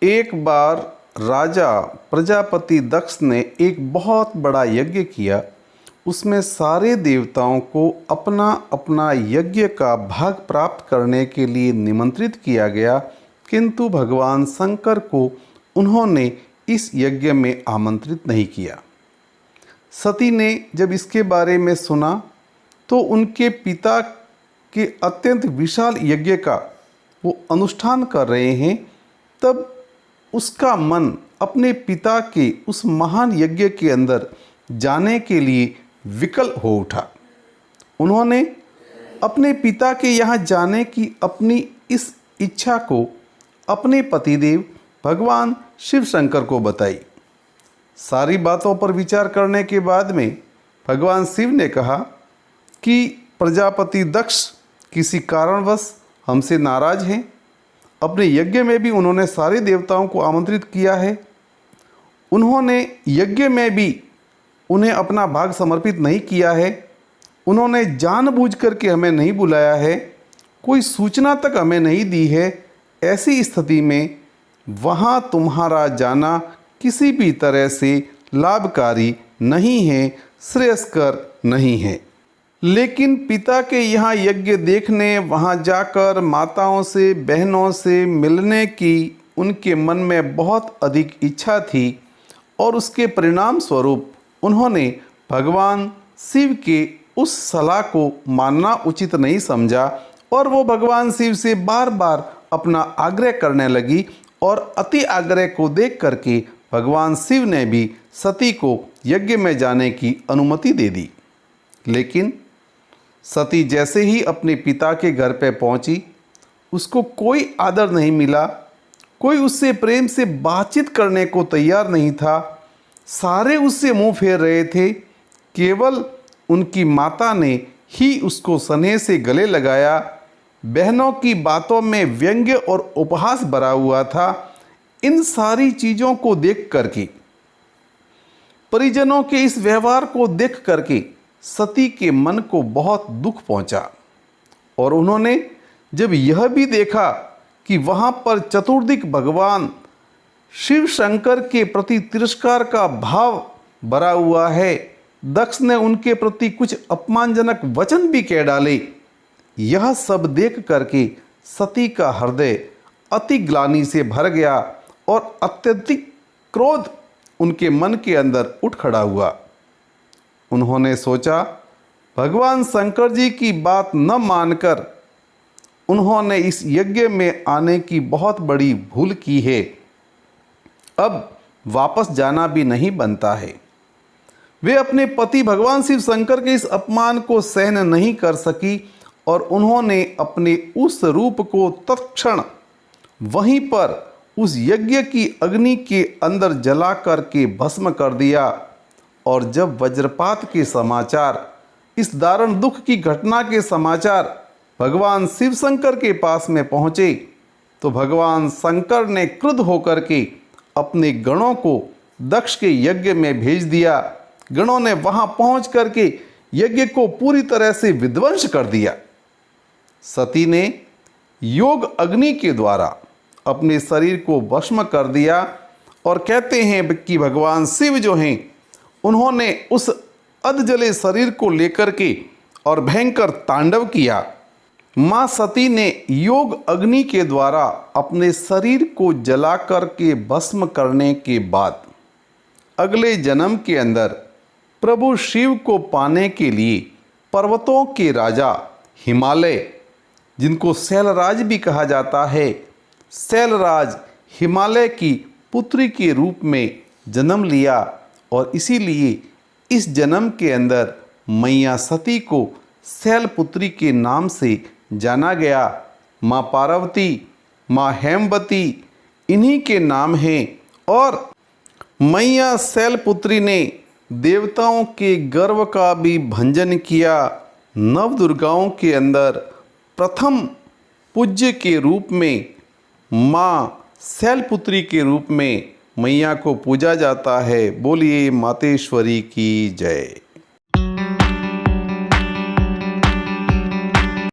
एक बार राजा प्रजापति दक्ष ने एक बहुत बड़ा यज्ञ किया। उसमें सारे देवताओं को अपना अपना यज्ञ का भाग प्राप्त करने के लिए निमंत्रित किया गया, किंतु भगवान शंकर को उन्होंने इस यज्ञ में आमंत्रित नहीं किया। सती ने जब इसके बारे में सुना तो उनके पिता के अत्यंत विशाल यज्ञ का वो अनुष्ठान कर रहे हैं, तब उसका मन अपने पिता के उस महान यज्ञ के अंदर जाने के लिए विकल हो उठा। उन्होंने अपने पिता के यहाँ जाने की अपनी इस इच्छा को अपने पतिदेव भगवान शिव शंकर को बताई। सारी बातों पर विचार करने के बाद में भगवान शिव ने कहा कि प्रजापति दक्ष किसी कारणवश हमसे नाराज हैं। अपने यज्ञ में भी उन्होंने सारे देवताओं को आमंत्रित किया है। उन्होंने यज्ञ में भी उन्हें अपना भाग समर्पित नहीं किया है। उन्होंने जानबूझ करके हमें नहीं बुलाया है, कोई सूचना तक हमें नहीं दी है। ऐसी स्थिति में वहाँ तुम्हारा जाना किसी भी तरह से लाभकारी नहीं है, श्रेयस्कर नहीं है। लेकिन पिता के यहाँ यज्ञ देखने, वहाँ जाकर माताओं से बहनों से मिलने की उनके मन में बहुत अधिक इच्छा थी और उसके परिणाम स्वरूप उन्होंने भगवान शिव के उस सलाह को मानना उचित नहीं समझा और वो भगवान शिव से बार बार अपना आग्रह करने लगी और अति आग्रह को देख करके भगवान शिव ने भी सती को यज्ञ में जाने की अनुमति दे दी। लेकिन सती जैसे ही अपने पिता के घर पर पहुंची, उसको कोई आदर नहीं मिला, कोई उससे प्रेम से बातचीत करने को तैयार नहीं था। सारे उससे मुंह फेर रहे थे। केवल उनकी माता ने ही उसको स्नेह से गले लगाया। बहनों की बातों में व्यंग्य और उपहास भरा हुआ था। इन सारी चीज़ों को देख करके, परिजनों के इस व्यवहार को देख करके सती के मन को बहुत दुख पहुंचा और उन्होंने जब यह भी देखा कि वहाँ पर चतुर्दिक भगवान शिव शंकर के प्रति तिरस्कार का भाव भरा हुआ है, दक्ष ने उनके प्रति कुछ अपमानजनक वचन भी कह डाले, यह सब देख करके सती का हृदय अति ग्लानि से भर गया और अत्यधिक क्रोध उनके मन के अंदर उठ खड़ा हुआ। उन्होंने सोचा भगवान शंकर जी की बात न मानकर उन्होंने इस यज्ञ में आने की बहुत बड़ी भूल की है, अब वापस जाना भी नहीं बनता है। वे अपने पति भगवान शिव शंकर के इस अपमान को सहन नहीं कर सकी और उन्होंने अपने उस रूप को तत्क्षण वहीं पर उस यज्ञ की अग्नि के अंदर जला करके भस्म कर दिया। और जब वज्रपात के समाचार, इस दारुण दुख की घटना के समाचार भगवान शिव शंकर के पास में पहुँचे तो भगवान शंकर ने क्रुद्ध होकर के अपने गणों को दक्ष के यज्ञ में भेज दिया। गणों ने वहां पहुंच करके यज्ञ को पूरी तरह से विध्वंस कर दिया। सती ने योग अग्नि के द्वारा अपने शरीर को भस्म कर दिया और कहते हैं कि भगवान शिव जो हैं उन्होंने उस अधजले शरीर को लेकर के और भयंकर तांडव किया। माँ सती ने योग अग्नि के द्वारा अपने शरीर को जला करके भस्म करने के बाद अगले जन्म के अंदर प्रभु शिव को पाने के लिए पर्वतों के राजा हिमालय, जिनको शैलराज भी कहा जाता है, शैलराज हिमालय की पुत्री के रूप में जन्म लिया और इसीलिए इस जन्म के अंदर मैया सती को शैलपुत्री के नाम से जाना गया। माँ पार्वती, माँ हेमवती इन्हीं के नाम हैं और मैया शैलपुत्री ने देवताओं के गर्व का भी भंजन किया। नवदुर्गाओं के अंदर प्रथम पूज्य के रूप में माँ शैलपुत्री के रूप में मैया को पूजा जाता है। बोलिए मातेश्वरी की जय।